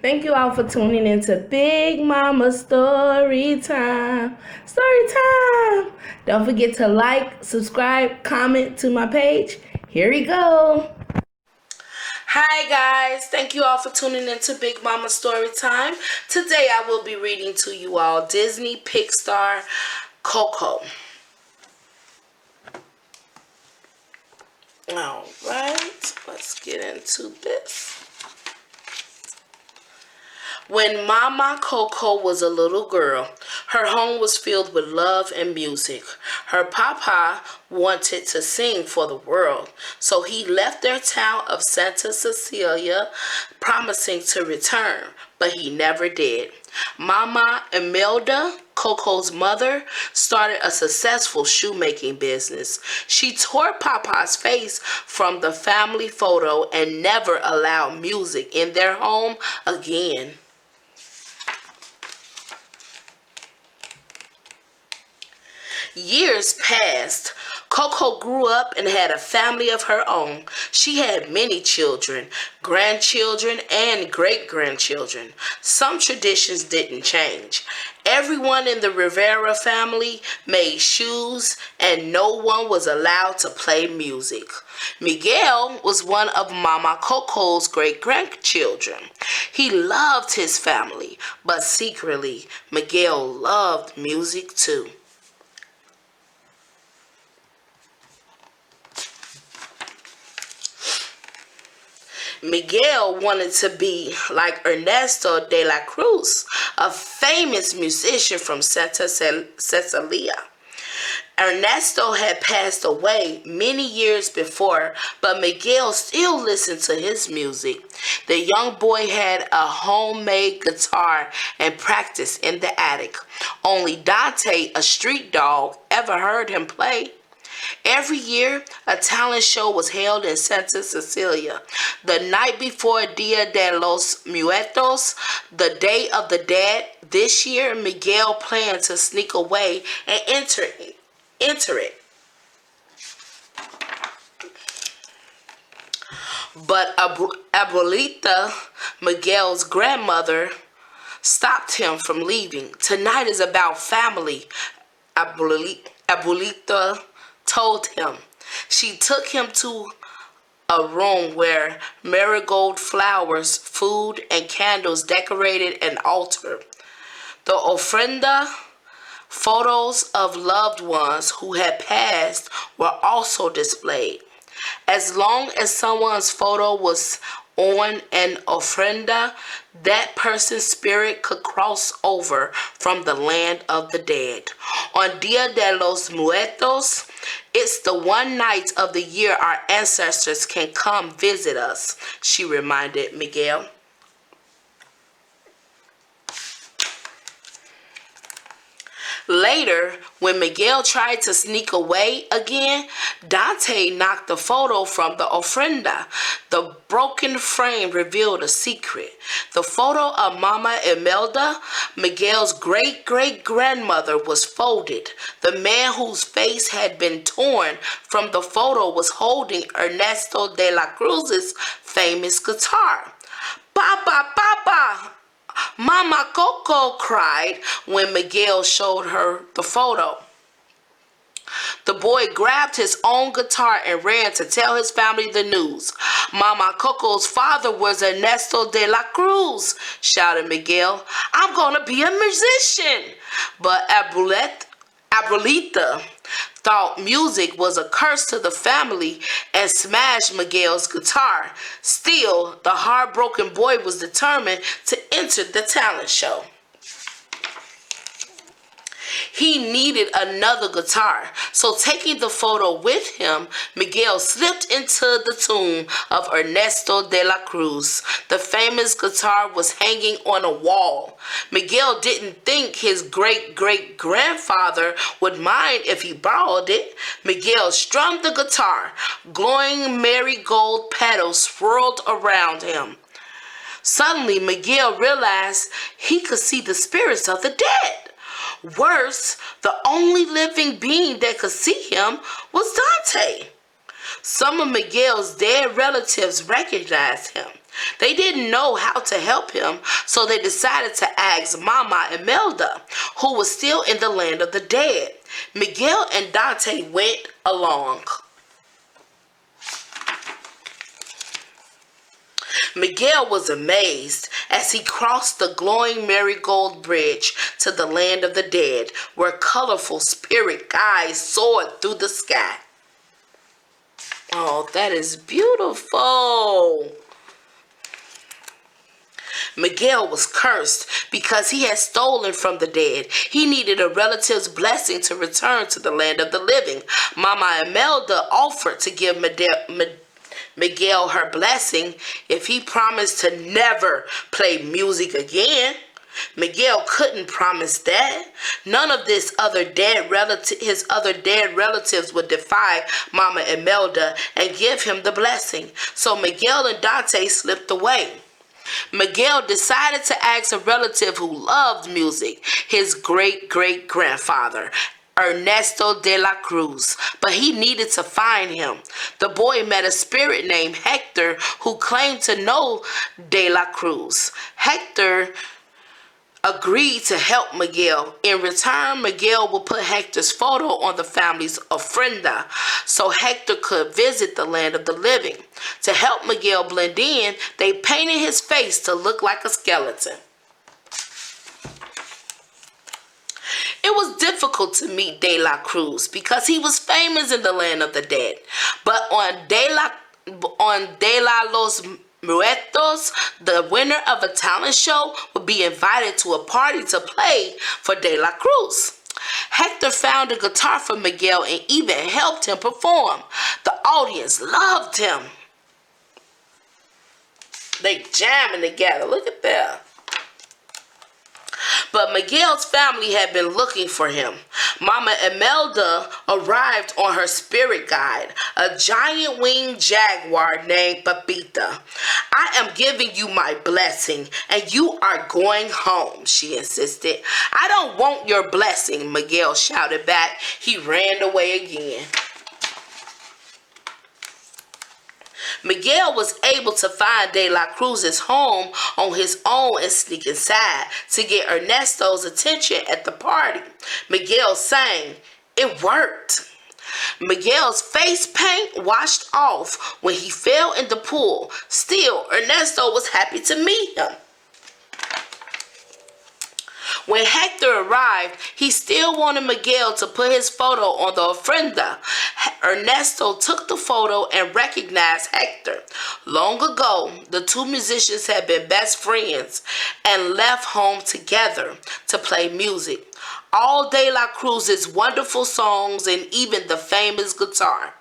Thank you all for tuning into Big Mama Story Time. Story Time! Don't forget to like, subscribe, comment to my page. Here we go. Hi guys, thank you all for tuning into Big Mama Story Time. Today I will be reading to you all Disney Pixar CoCo. Alright, let's get into this. When Mama CoCo was a little girl, her home was filled with love and music. Her papa wanted to sing for the world, so he left their town of Santa Cecilia, promising to return, but he never did. Mama Imelda, CoCo's mother, started a successful shoemaking business. She tore Papa's face from the family photo and never allowed music in their home again. Years passed. CoCo grew up and had a family of her own. She had many children, grandchildren, and great-grandchildren. Some traditions didn't change. Everyone in the Rivera family made shoes, and no one was allowed to play music. Miguel was one of Mama CoCo's great-grandchildren. He loved his family, but secretly, Miguel loved music too. Miguel wanted to be like Ernesto de la Cruz, a famous musician from Santa Cecilia. Ernesto had passed away many years before, but Miguel still listened to his music. The young boy had a homemade guitar and practiced in the attic. Only Dante, a street dog, ever heard him play. Every year, a talent show was held in Santa Cecilia. The night before Dia de los Muertos, the Day of the Dead, this year Miguel planned to sneak away and enter it. But Abuelita, Miguel's grandmother, stopped him from leaving. Tonight is about family, Abuelita told him. She took him to a room where marigold flowers, food, and candles decorated an altar. The ofrenda, photos of loved ones who had passed, were also displayed. As long as someone's photo was on an ofrenda, that person's spirit could cross over from the land of the dead. On Dia de los Muertos, it's the one night of the year our ancestors can come visit us, she reminded Miguel. Later, when Miguel tried to sneak away again, Dante knocked the photo from the ofrenda. The broken frame revealed a secret. The photo of Mama Imelda, Miguel's great-great-grandmother, was folded. The man whose face had been torn from the photo was holding Ernesto de la Cruz's famous guitar. Papa, Papa! Mama CoCo cried when Miguel showed her the photo. The boy grabbed his own guitar and ran to tell his family the news. Mama CoCo's father was Ernesto de la Cruz, shouted Miguel. I'm going to be a musician. But Abuelita thought music was a curse to the family and smashed Miguel's guitar. Still, the heartbroken boy was determined to enter the talent show. He needed another guitar, so taking the photo with him, Miguel slipped into the tomb of Ernesto de la Cruz. The famous guitar was hanging on a wall. Miguel didn't think his great-great-grandfather would mind if he borrowed it. Miguel strummed the guitar. Glowing marigold petals swirled around him. Suddenly, Miguel realized he could see the spirits of the dead. Worse, the only living being that could see him was Dante. Some of Miguel's dead relatives recognized him. They didn't know how to help him, so they decided to ask Mama Imelda, who was still in the land of the dead. Miguel and Dante went along. Miguel was amazed as he crossed the glowing marigold bridge to the land of the dead, where colorful spirit guides soared through the sky. Oh, that is beautiful. Miguel was cursed because he had stolen from the dead. He needed a relative's blessing to return to the land of the living. Mama Imelda offered to give Miguel her blessing if he promised to never play music again. Miguel couldn't promise that. None of his other dead relatives would defy Mama Imelda and give him the blessing. So Miguel and Dante slipped away. Miguel decided to ask a relative who loved music, his great-great-grandfather, Ernesto de la Cruz, but he needed to find him. The boy met a spirit named Hector who claimed to know de la Cruz. Hector agreed to help Miguel. In return, Miguel would put Hector's photo on the family's ofrenda so Hector could visit the land of the living. To help Miguel blend in, they painted his face to look like a skeleton. It was difficult to meet De La Cruz because he was famous in the land of the dead. But on De La Los Muertos, the winner of a talent show would be invited to a party to play for De La Cruz. Hector found a guitar for Miguel and even helped him perform. The audience loved him. They jamming together. Look at that. But Miguel's family had been looking for him. Mama Imelda arrived on her spirit guide, a giant winged jaguar named Pepita. I am giving you my blessing, and you are going home, she insisted. I don't want your blessing, Miguel shouted back. He ran away again. Miguel was able to find De La Cruz's home on his own and sneak inside to get Ernesto's attention at the party. Miguel sang. It worked. Miguel's face paint washed off when he fell in the pool. Still, Ernesto was happy to meet him. When Hector arrived, he still wanted Miguel to put his photo on the ofrenda. Ernesto took the photo and recognized Hector. Long ago, the two musicians had been best friends and left home together to play music. All De La Cruz's wonderful songs and even the famous guitar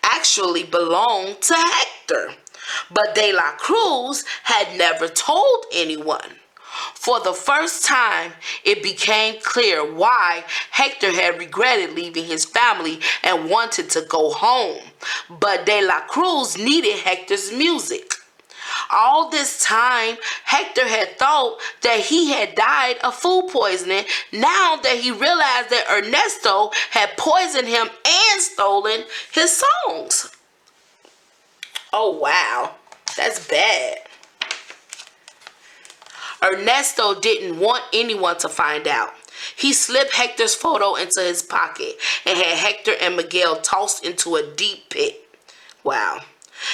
actually belonged to Hector. But De La Cruz had never told anyone. For the first time, it became clear why Hector had regretted leaving his family and wanted to go home. But De La Cruz needed Hector's music. All this time, Hector had thought that he had died of food poisoning. Now that he realized that Ernesto had poisoned him and stolen his songs. Oh, wow. That's bad. Ernesto didn't want anyone to find out. He slipped Hector's photo into his pocket and had Hector and Miguel tossed into a deep pit. Wow.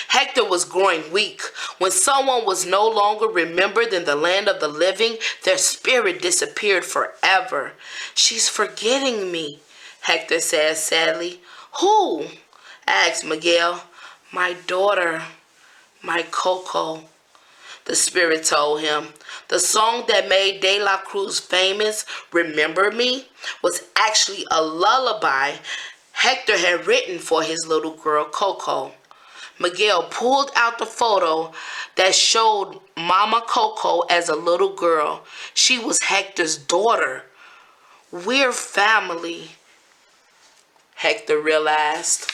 Hector was growing weak. When someone was no longer remembered in the land of the living, their spirit disappeared forever. She's forgetting me, Hector said sadly. Who? Asked Miguel. My daughter, my CoCo, the spirit told him. The song that made De La Cruz famous, Remember Me, was actually a lullaby Hector had written for his little girl, CoCo. Miguel pulled out the photo that showed Mama CoCo as a little girl. She was Hector's daughter. We're family, Hector realized.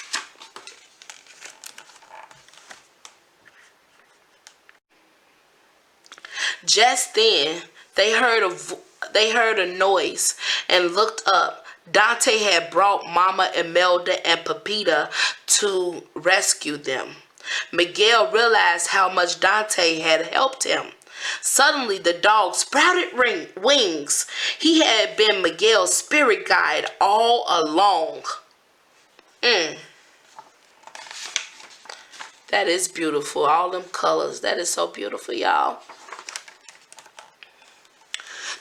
Just then, they heard a noise and looked up. Dante had brought Mama Imelda and Pepita to rescue them. Miguel realized how much Dante had helped him. Suddenly, the dog sprouted wings. He had been Miguel's spirit guide all along. That is beautiful. All them colors. That is so beautiful, y'all.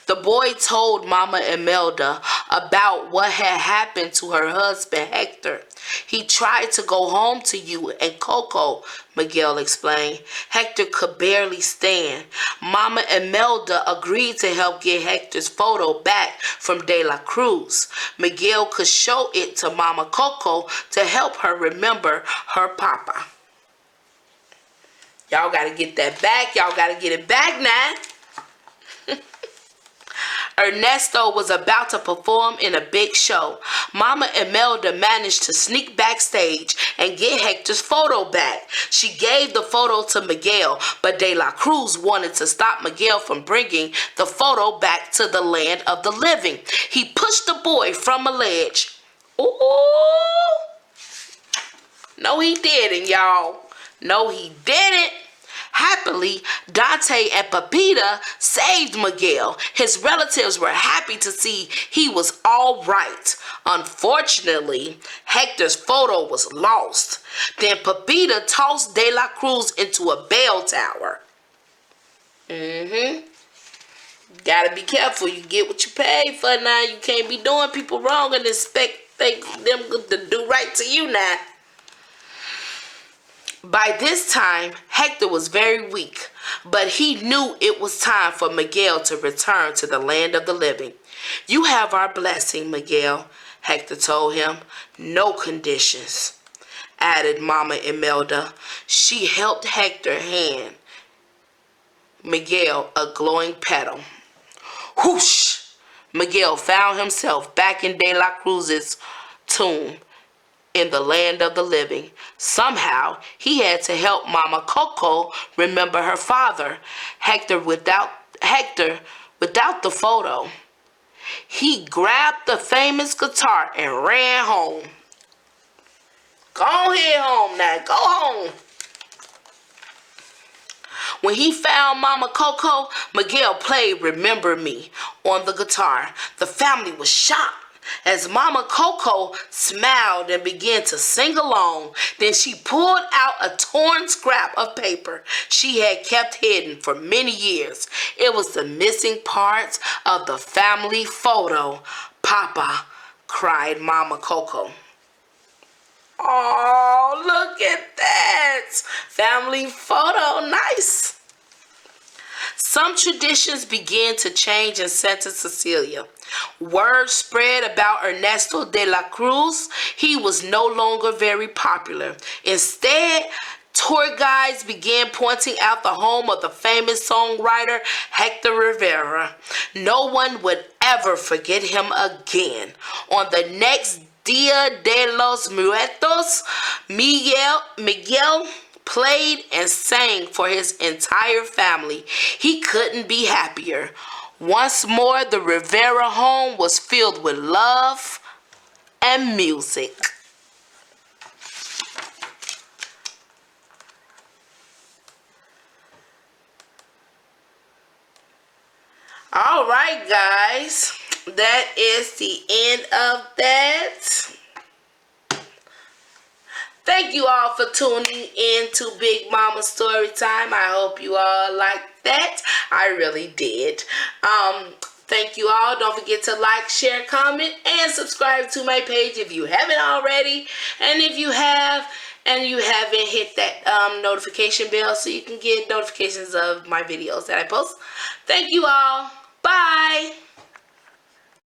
The boy told Mama Imelda about what had happened to her husband, Hector. He tried to go home to you and CoCo, Miguel explained. Hector could barely stand. Mama Imelda agreed to help get Hector's photo back from De La Cruz. Miguel could show it to Mama CoCo to help her remember her papa. Y'all gotta get that back. Y'all gotta get it back now. Ernesto was about to perform in a big show. Mama Imelda managed to sneak backstage and get Hector's photo back. She gave the photo to Miguel, but De La Cruz wanted to stop Miguel from bringing the photo back to the land of the living. He pushed the boy from a ledge. Ooh! No, he didn't, y'all. No, he didn't. Happily, Dante and Pepita saved Miguel. His relatives were happy to see he was all right. Unfortunately, Hector's photo was lost. Then Pepita tossed De La Cruz into a bell tower. Gotta be careful. You get what you pay for now. You can't be doing people wrong and expect them to do right to you now. By this time, Hector was very weak, but he knew it was time for Miguel to return to the land of the living. You have our blessing, Miguel, Hector told him. No conditions, added Mama Imelda. She helped Hector hand Miguel a glowing petal. Whoosh! Miguel found himself back in De La Cruz's tomb in the land of the living. Somehow, he had to help Mama CoCo remember her father, Hector without the photo. He grabbed the famous guitar and ran home. Go ahead home now. Go home. When he found Mama CoCo, Miguel played Remember Me on the guitar. The family was shocked as Mama CoCo smiled and began to sing along. Then she pulled out a torn scrap of paper she had kept hidden for many years. It was the missing parts of the family photo. Papa, cried Mama CoCo. Oh, look at that. Family photo. Nice. Some traditions began to change in Santa Cecilia. Word spread about Ernesto de la Cruz. He was no longer very popular. Instead, tour guides began pointing out the home of the famous songwriter Hector Rivera. No one would ever forget him again. On the next Dia de los Muertos, Miguel played and sang for his entire family. He couldn't be happier. Once more, the Rivera home was filled with love and music. All right, guys. That is the end of that. Thank you all for tuning in to Big Mama Story Time. I hope you all liked that. I really did. Thank you all. Don't forget to like, share, comment, and subscribe to my page if you haven't already. And if you have, and you haven't hit that notification bell so you can get notifications of my videos that I post. Thank you all. Bye.